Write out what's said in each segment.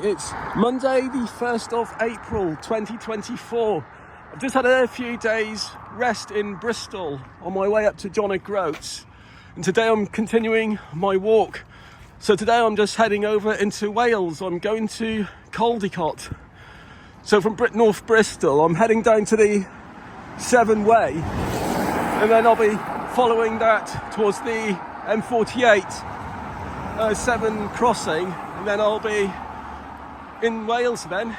It's Monday the 1st of April 2024. I've just had a few days rest in Bristol on my way up to John O'Groats, and today I'm continuing my walk. So today I'm just heading over into Wales. I'm going to Caldicot. So from North Bristol I'm heading down to the Severn Way, and then I'll be following that towards the M48 Severn crossing, and then I'll be in Wales then.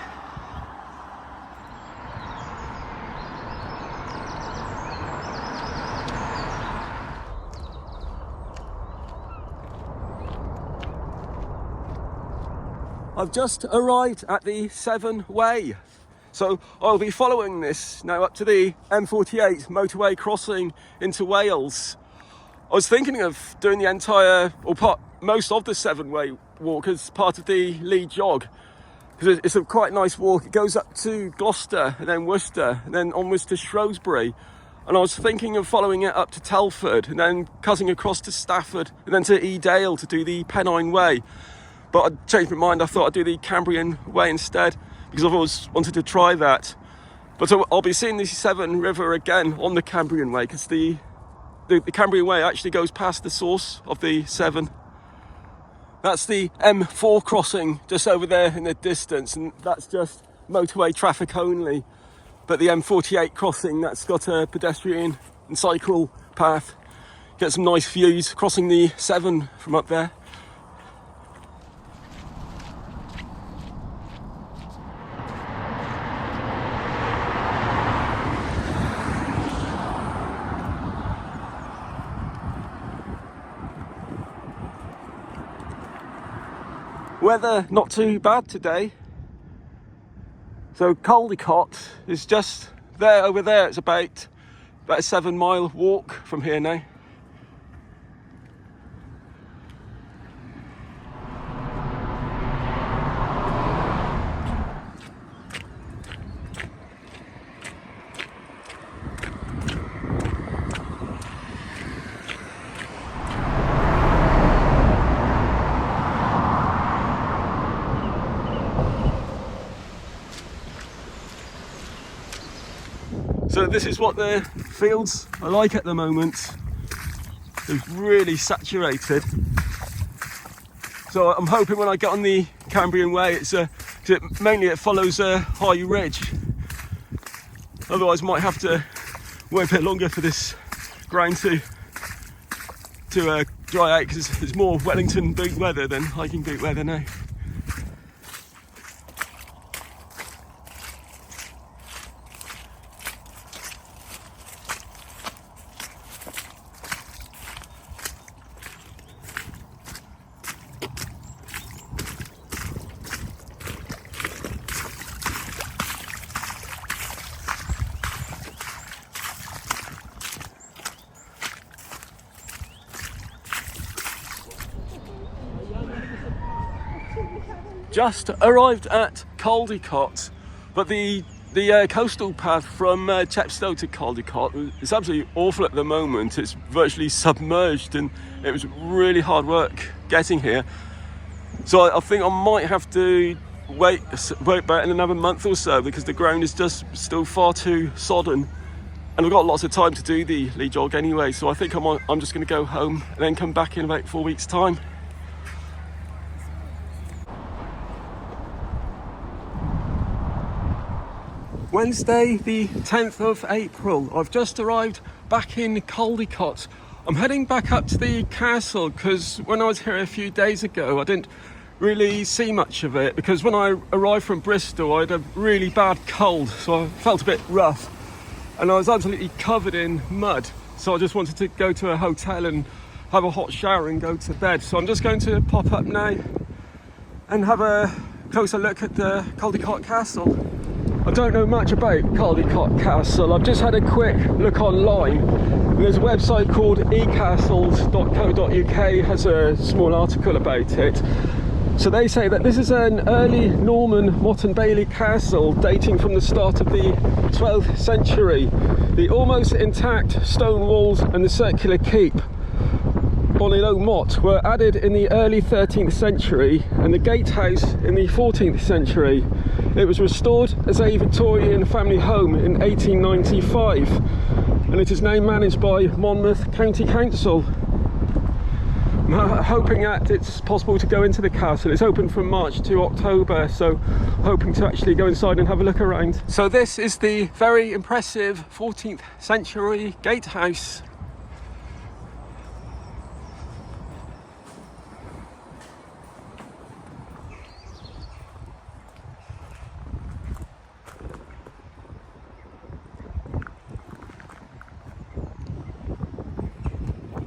I've just arrived at the Severn Way, so I'll be following this now up to the M48 motorway crossing into Wales. I was thinking of doing the entire, or most of the Severn Way walk as part of the lead jog, because it's a quite nice walk. It goes up to Gloucester and then Worcester and then onwards to Shrewsbury, and I was thinking of following it up to Telford and then cutting across to Stafford and then to Edale to do the Pennine Way. But I changed my mind. I thought I'd do the Cambrian Way instead, because I've always wanted to try that. But I'll be seeing the Severn River again on the Cambrian Way, because the Cambrian Way actually goes past the source of the Severn. That's the M4 crossing just over there in the distance, and that's just motorway traffic only. But the M48 crossing, that's got a pedestrian and cycle path. Get some nice views crossing the Severn from up there. Weather not too bad today. So Caldicot is just there, over there. It's about a 7-mile walk from here now. So this is what the fields are like at the moment. It's really saturated. So I'm hoping when I get on the Cambrian Way, mainly it follows a high ridge. Otherwise, I might have to wait a bit longer for this ground to dry out, because it's more Wellington boot weather than hiking boot weather now. Just arrived at Caldicot, but the coastal path from Chepstow to Caldicot is absolutely awful at the moment. It's virtually submerged, and it was really hard work getting here. So I think I might have to wait about another month or so, because the ground is just still far too sodden, and I've got lots of time to do the lead jog anyway. So I think I'm just going to go home and then come back in about 4 weeks' time. Wednesday the 10th of April. I've just arrived back in Caldicot. I'm heading back up to the castle, because when I was here a few days ago I didn't really see much of it, because when I arrived from Bristol I had a really bad cold, so I felt a bit rough and I was absolutely covered in mud. So I just wanted to go to a hotel and have a hot shower and go to bed. So I'm just going to pop up now and have a closer look at the Caldicot Castle. I don't know much about Caldicot Castle. I've just had a quick look online. There's a website called ecastles.co.uk, has a small article about it. So they say that this is an early Norman Motte and Bailey castle dating from the start of the 12th century. The almost intact stone walls and the circular keep Bonillo Motte were added in the early 13th century and the gatehouse in the 14th century. It was restored as a Victorian family home in 1895 and it is now managed by Monmouth County Council. I'm hoping that it's possible to go into the castle. It's open from March to October, so hoping to actually go inside and have a look around. So this is the very impressive 14th century gatehouse.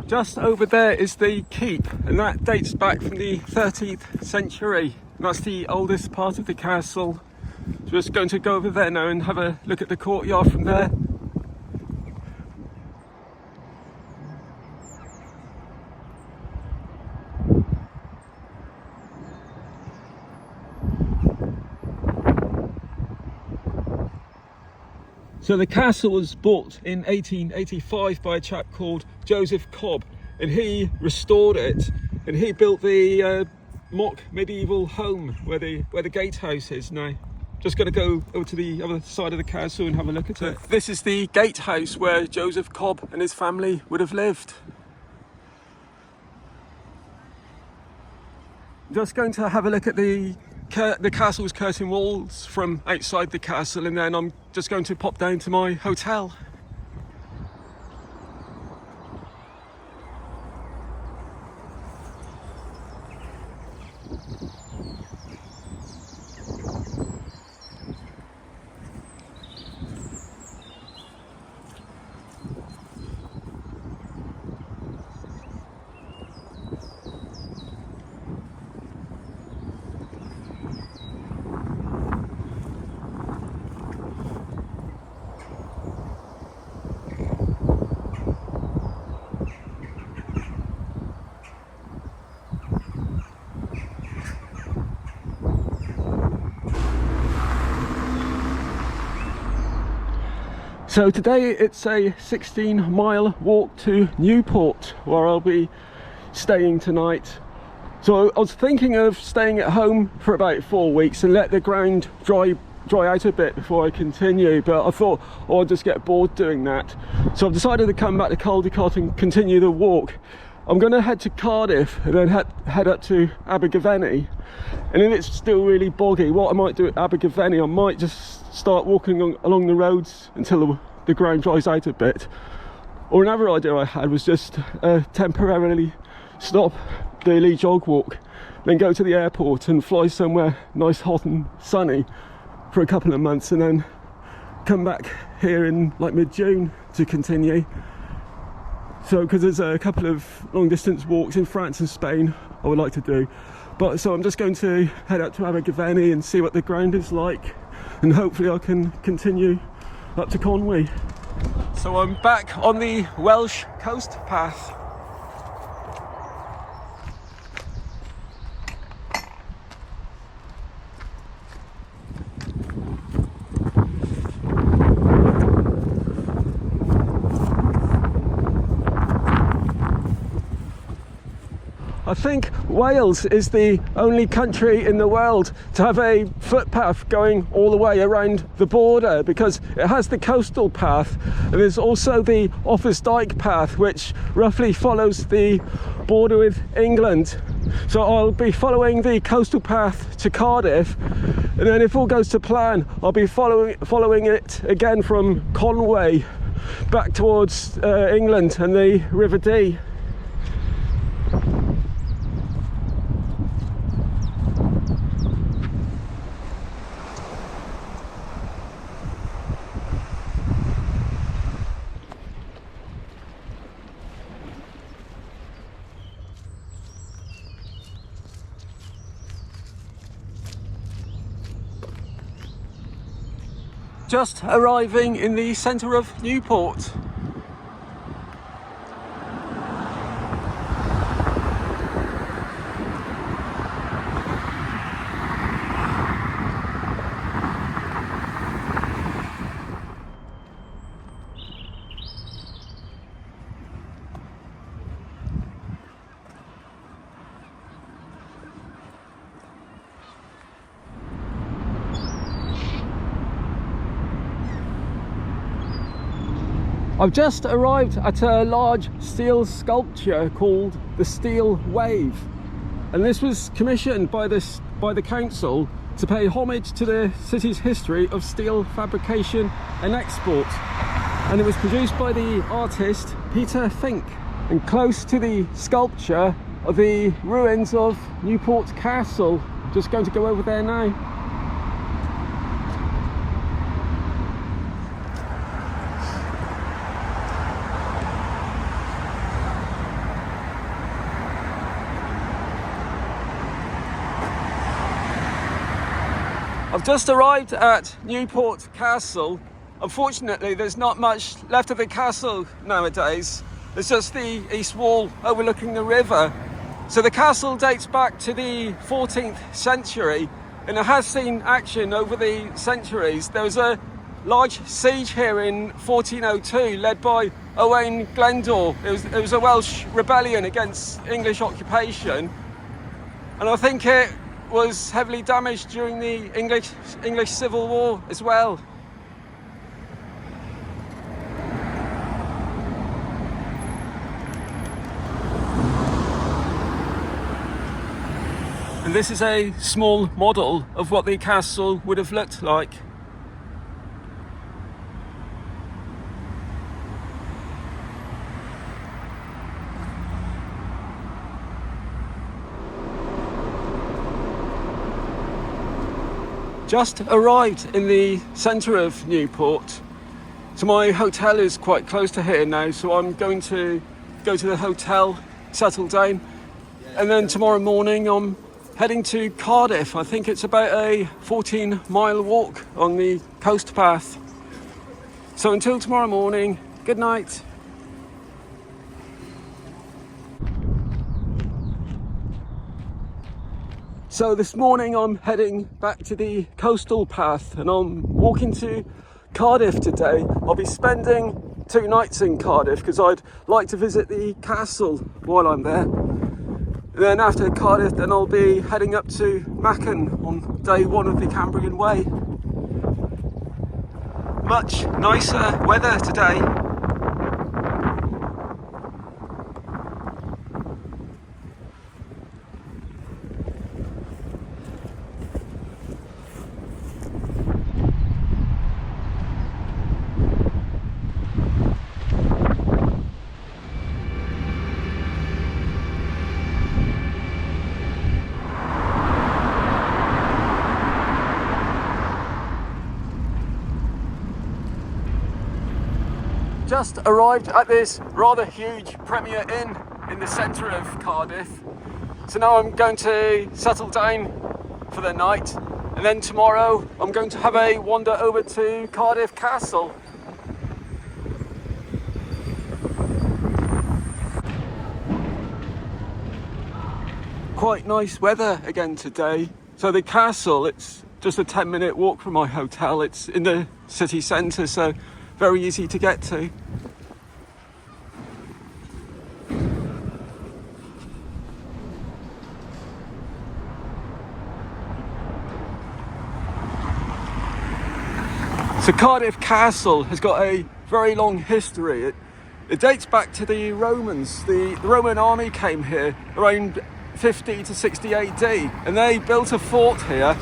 Just over there is the keep, and that dates back from the 13th century. And that's the oldest part of the castle. So we're just going to go over there now and have a look at the courtyard from there. So the castle was built in 1885 by a chap called Joseph Cobb, and he restored it, and he built the mock medieval home where the gatehouse is now. Just going to go over to the other side of the castle and have a look at it. This is the gatehouse where Joseph Cobb and his family would have lived. Just going to have a look at the castle's curtain walls from outside the castle, and then I'm just going to pop down to my hotel. So today it's a 16-mile walk to Newport, where I'll be staying tonight. So I was thinking of staying at home for about 4 weeks and let the ground dry out a bit before I continue, but I thought I'd just get bored doing that. So I've decided to come back to Caldicot and continue the walk. I'm going to head to Cardiff and then head up to Abergavenny, and if it's still really boggy, what I might do at Abergavenny, I might just start walking along the roads until the ground dries out a bit. Or another idea I had was just temporarily stop the Lee jog walk, then go to the airport and fly somewhere nice, hot and sunny for a couple of months, and then come back here in like mid-June to continue. So because there's a couple of long distance walks in France and Spain I would like to do, but so I'm just going to head up to Abergavenny and see what the ground is like, and hopefully I can continue up to Conwy. So I'm back on the Welsh coast path. I think Wales is the only country in the world to have a footpath going all the way around the border, because it has the coastal path and there's also the Offa's Dyke path, which roughly follows the border with England. So I'll be following the coastal path to Cardiff, and then if all goes to plan, I'll be following it again from Conway back towards England and the River Dee. Just arriving in the centre of Newport. I've just arrived at a large steel sculpture called the Steel Wave, and this was commissioned by the council to pay homage to the city's history of steel fabrication and export, and it was produced by the artist Peter Fink. And close to the sculpture are the ruins of Newport Castle. Just going to go over there now. I've just arrived at Newport Castle. Unfortunately, there's not much left of the castle nowadays. There's just the east wall overlooking the river. So the castle dates back to the 14th century, and it has seen action over the centuries. There was a large siege here in 1402 led by Owain Glendower. It was a Welsh rebellion against English occupation, and I think it was heavily damaged during the English Civil War as well. And this is a small model of what the castle would have looked like. Just arrived in the centre of Newport. So my hotel is quite close to here now, so I'm going to go to the hotel, settle down, and then tomorrow morning I'm heading to Cardiff. I think it's about a 14-mile walk on the coast path. So until tomorrow morning, good night. So this morning I'm heading back to the coastal path and I'm walking to Cardiff today. I'll be spending 2 nights in Cardiff because I'd like to visit the castle while I'm there. Then after Cardiff, then I'll be heading up to Machen on day 1 of the Cambrian Way. Much nicer weather today. Just arrived at this rather huge Premier Inn in the centre of Cardiff. So now I'm going to settle down for the night, and then tomorrow I'm going to have a wander over to Cardiff Castle. Quite nice weather again today. So the castle, it's just a 10-minute walk from my hotel. It's in the city centre, so very easy to get to. So Cardiff Castle has got a very long history. It dates back to the Romans. The Roman army came here around 50 to 60 AD, and they built a fort here.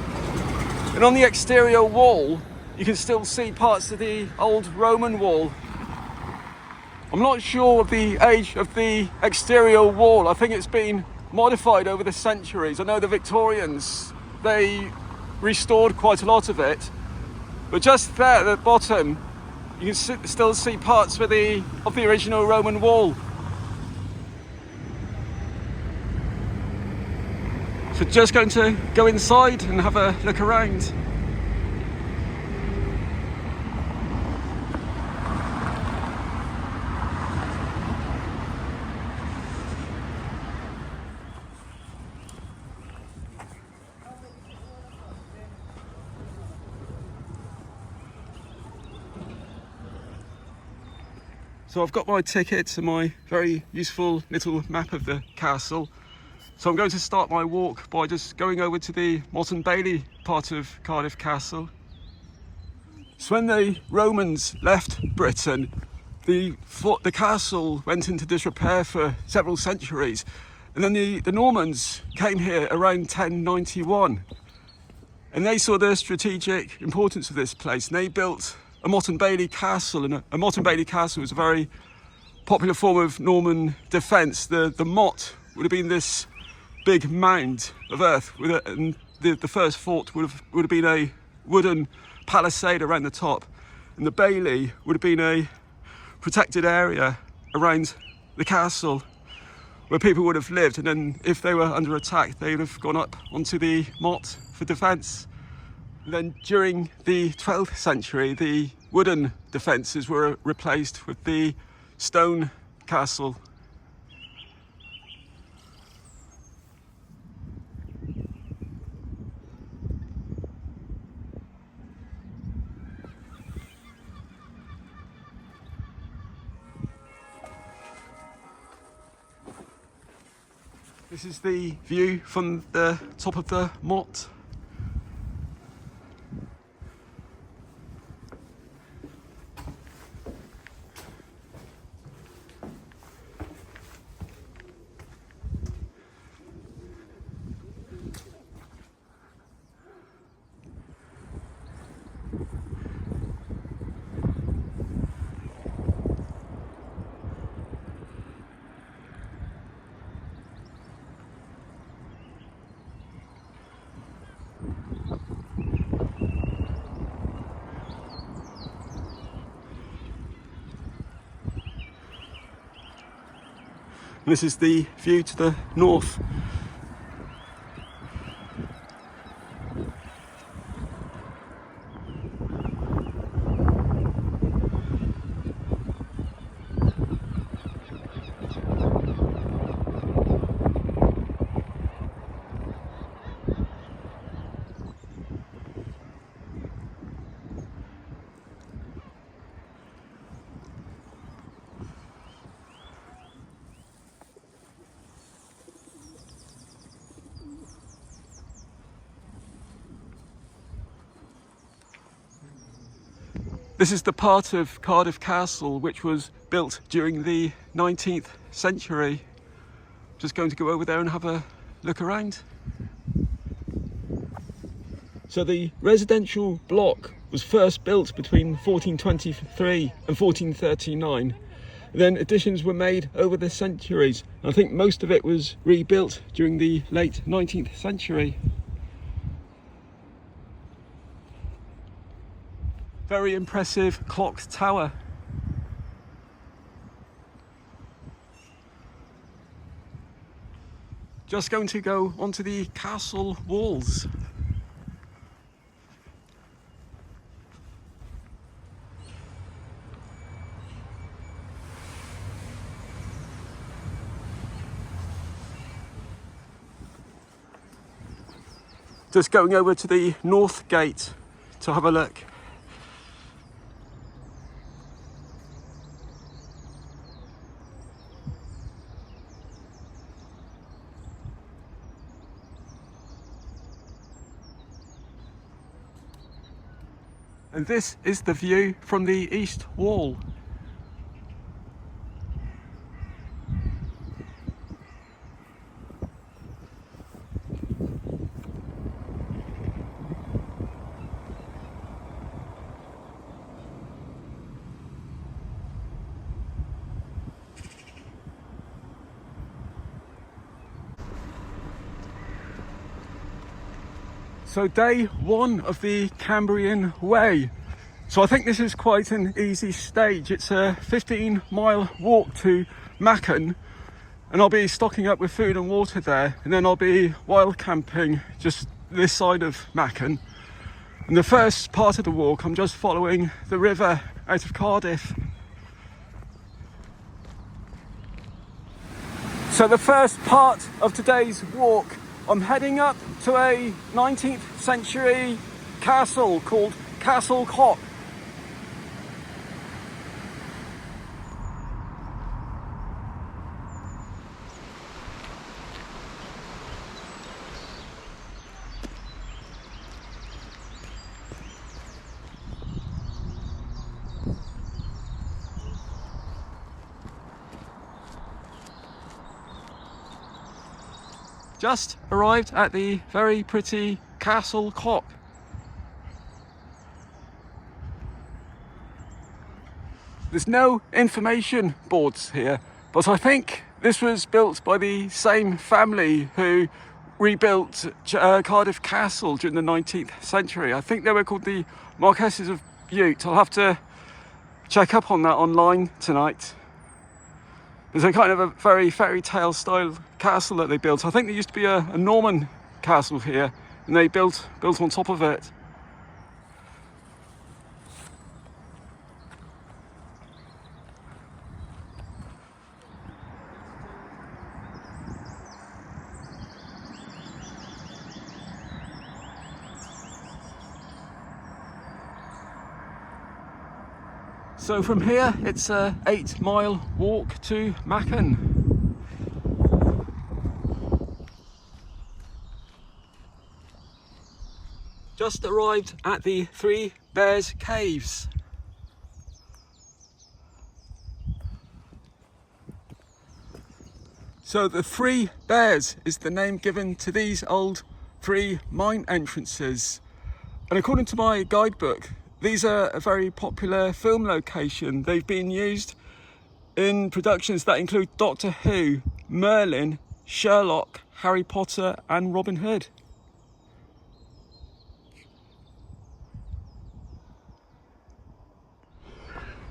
And on the exterior wall, you can still see parts of the old Roman wall. I'm not sure of the age of the exterior wall. I think it's been modified over the centuries. I know the Victorians, they restored quite a lot of it. But just there at the bottom, you can still see parts of the original Roman wall. So just going to go inside and have a look around. So I've got my tickets and my very useful little map of the castle. So I'm going to start my walk by just going over to the Motte and Bailey part of Cardiff Castle. So when the Romans left Britain, the castle went into disrepair for several centuries, and then the Normans came here around 1091, and they saw the strategic importance of this place, and they built a Motte and Bailey castle. And a Motte and Bailey castle was a very popular form of Norman defence. The motte would have been this big mound of earth, and the first fort would have been a wooden palisade around the top, and the bailey would have been a protected area around the castle where people would have lived, and then if they were under attack they would have gone up onto the motte for defence. And then during the 12th century the wooden defences were replaced with the stone castle. This is the view from the top of the motte. This is the view to the north. This is the part of Cardiff Castle which was built during the 19th century. Just going to go over there and have a look around. So the residential block was first built between 1423 and 1439. Then additions were made over the centuries. I think most of it was rebuilt during the late 19th century. Very impressive clock tower. Just going to go onto the castle walls. Just going over to the north gate to have a look. And this is the view from the east wall. So day one of the Cambrian Way. So I think this is quite an easy stage. It's a 15-mile walk to Machen, and I'll be stocking up with food and water there, and then I'll be wild camping just this side of Machen. And the first part of the walk, I'm just following the river out of Cardiff. So the first part of today's walk, I'm heading up to a 19th century castle called Caldicot. just arrived at the very pretty Caldicot. There's no information boards here, but I think this was built by the same family who rebuilt Cardiff Castle during the 19th century. I think they were called the Marquesses of Bute. I'll have to check up on that online tonight. There's a kind of a very fairy tale style castle that they built. I think there used to be a Norman castle here, and they built on top of it. So from here, it's a 8-mile walk to Machen. Just arrived at the Three Bears Caves. So the Three Bears is the name given to these old 3 mine entrances. And according to my guidebook, these are a very popular film location. They've been used in productions that include Doctor Who, Merlin, Sherlock, Harry Potter and Robin Hood.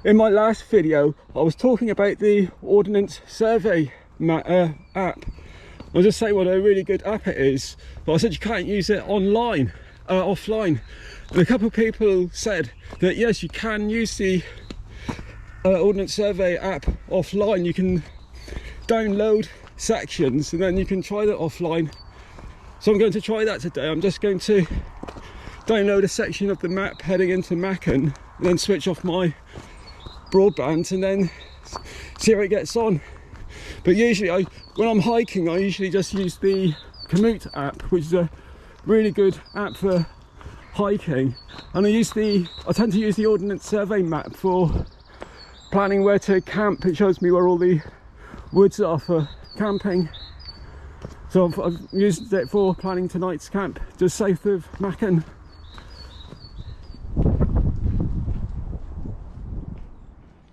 In my last video, I was talking about the Ordnance Survey app. I'll just say what a really good app it is, but I said you can't use it offline. And a couple of people said that yes, you can use the Ordnance Survey app offline. You can download sections and then you can try that offline. So I'm going to try that today. I'm just going to download a section of the map heading into Machen, and then switch off my broadband and then see how it gets on. But usually when I'm hiking, I usually just use the Komoot app, which is a really good app for hiking, and I tend to use the Ordnance Survey map for planning where to camp. It shows me where all the woods are for camping, so I've used it for planning tonight's camp just south of Machen.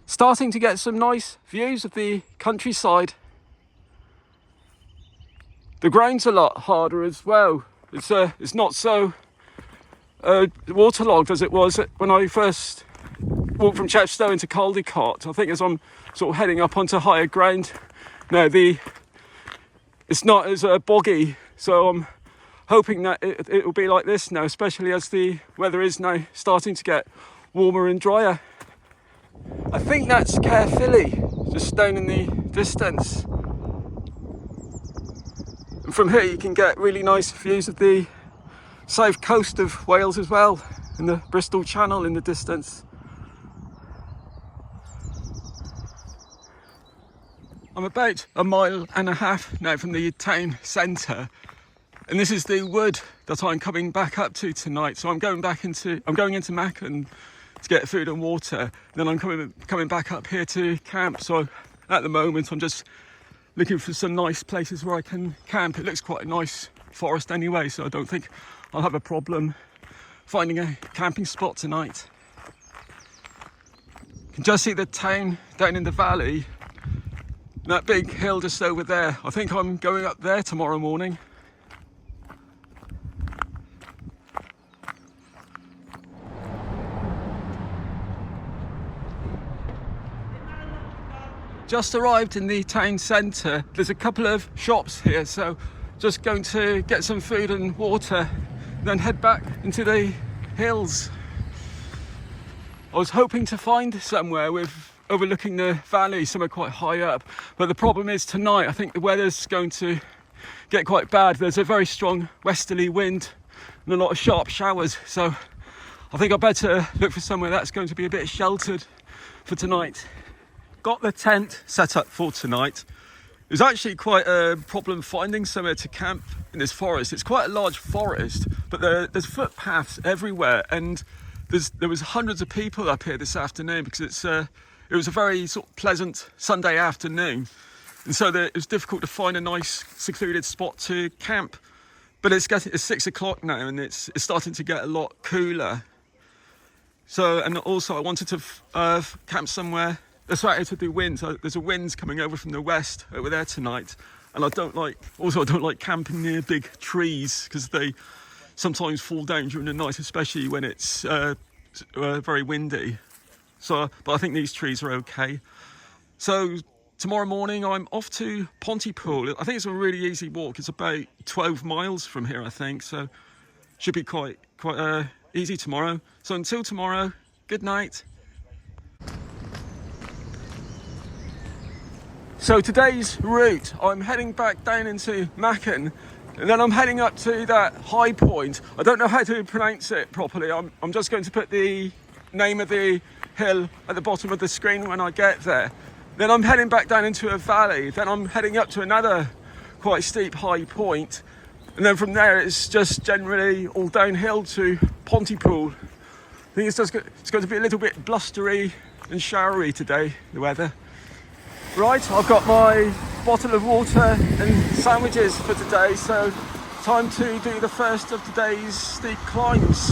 Starting to get some nice views of the countryside. The ground's a lot harder as well. It's not so waterlogged as it was when I first walked from Chepstow into Caldicot. I think as I'm sort of heading up onto higher ground now, it's not as boggy, so I'm hoping that it will be like this now, especially as the weather is now starting to get warmer and drier. I think that's Caerphilly, just down in the distance. And from here you can get really nice views of the south coast of Wales as well, and the Bristol Channel in the distance. I'm about 1.5 miles now from the town centre, and this is the wood that I'm coming back up to tonight. So I'm going into Machen to get food and water, then I'm coming back up here to camp. So at the moment I'm just looking for some nice places where I can camp. It looks quite a nice forest anyway, so I don't think I'll have a problem finding a camping spot tonight. You can just see the town down in the valley, that big hill just over there. I think I'm going up there tomorrow morning. Just arrived in the town centre. There's a couple of shops here, so just going to get some food and water, then head back into the hills. I was hoping to find somewhere overlooking the valley, somewhere quite high up, but the problem is tonight I think the weather's going to get quite bad. There's a very strong westerly wind and a lot of sharp showers, so I think I better look for somewhere that's going to be a bit sheltered for tonight. Got the tent set up for tonight. It was actually quite a problem finding somewhere to camp in this forest. It's quite a large forest, but there's footpaths everywhere, and there was hundreds of people up here this afternoon because it was a very sort of pleasant Sunday afternoon. and so it was difficult to find a nice secluded spot to camp. But it's 6 o'clock now, and it's starting to get a lot cooler. So, and also I wanted to camp somewhere that's likely to do wind. So there's a wind coming over from the west over there tonight, and I don't like camping near big trees because they sometimes fall down during the night, especially when it's very windy. So, but I think these trees are okay. So tomorrow morning I'm off to Pontypool. I think it's a really easy walk. It's about 12 miles from here, I think. So should be quite easy tomorrow. So until tomorrow, good night. So today's route, I'm heading back down into Machen, and then I'm heading up to that high point. I don't know how to pronounce it properly. I'm just going to put the name of the hill at the bottom of the screen when I get there. Then I'm heading back down into a valley. Then I'm heading up to another quite steep high point. And then from there, it's just generally all downhill to Pontypool. I think it's going to be a little bit blustery and showery today, the weather. Right, I've got my bottle of water and sandwiches for today, so time to do the first of today's steep climbs.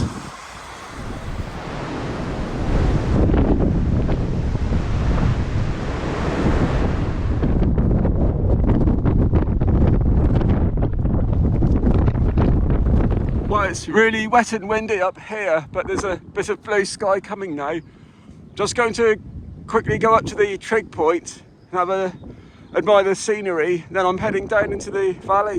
Well, it's really wet and windy up here, but there's a bit of blue sky coming now. Just going to quickly go up to the trig point and admire the scenery, then I'm heading down into the valley.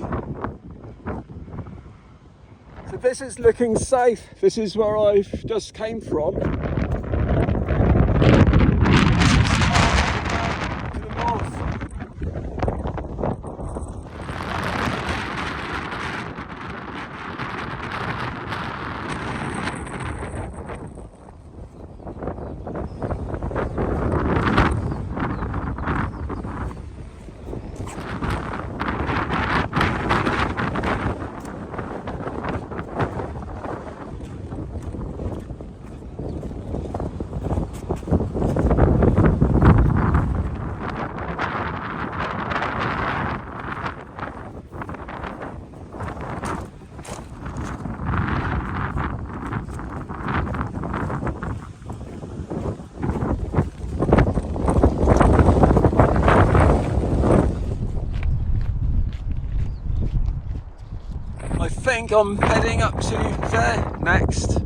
So this is looking safe. This is where I've just came from. To the north. I think I'm heading up to there next.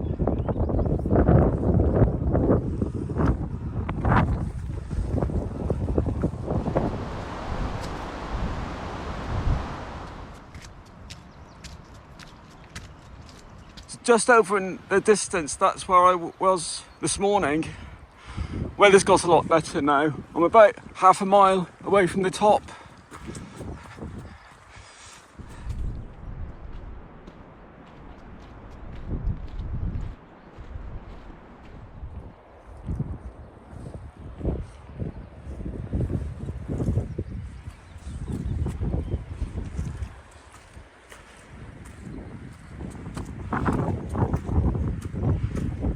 Just over in the distance, that's where I was this morning. Weather's got a lot better now. I'm about half a mile away from the top.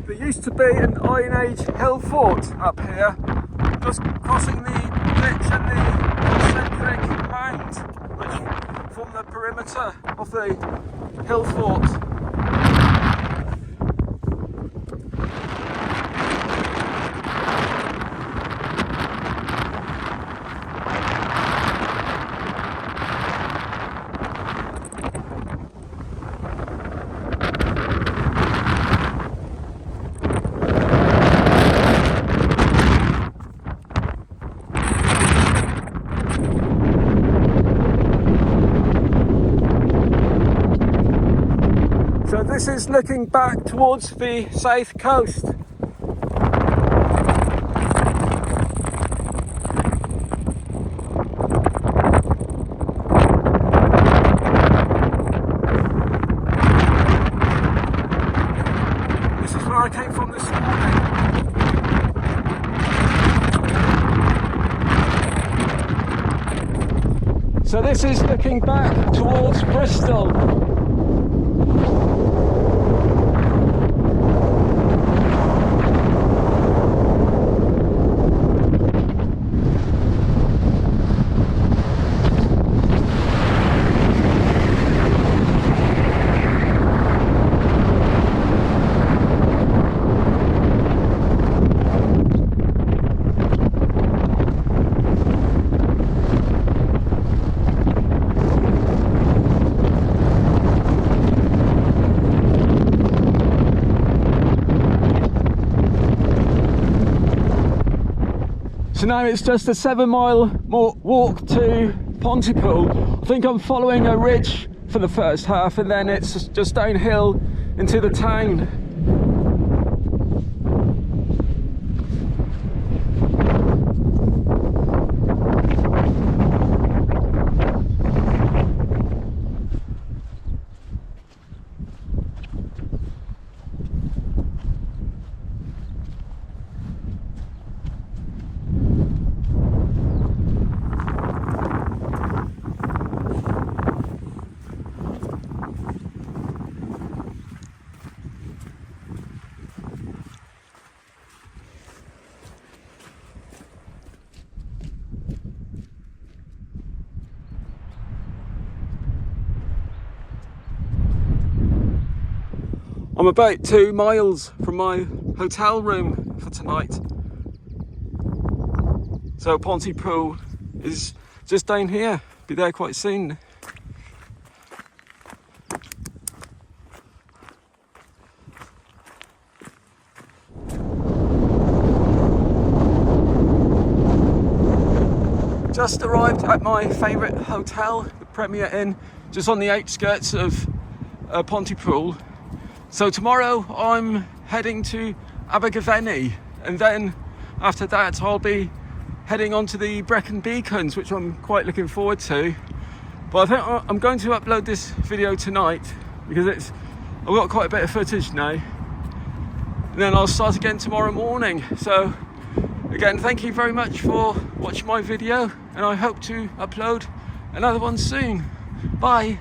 There used to be an Iron Age hill fort up here, just crossing the ditch and the concentric mound, which form the perimeter of the hill fort. So this is looking back towards the south coast. This is where I came from this morning. So this is looking back towards Bristol. So now it's just a 7-mile more walk to Pontypool. I think I'm following a ridge for the first half, and then it's just downhill into the town. I'm about 2 miles from my hotel room for tonight. So Pontypool is just down here. Be there quite soon. Just arrived at my favourite hotel, the Premier Inn, just on the outskirts of Pontypool. So tomorrow I'm heading to Abergavenny, and then after that I'll be heading on to the Brecon Beacons, which I'm quite looking forward to. But I think I'm going to upload this video tonight because I've got quite a bit of footage now, and then I'll start again tomorrow morning. So again, thank you very much for watching my video, and I hope to upload another one soon. Bye.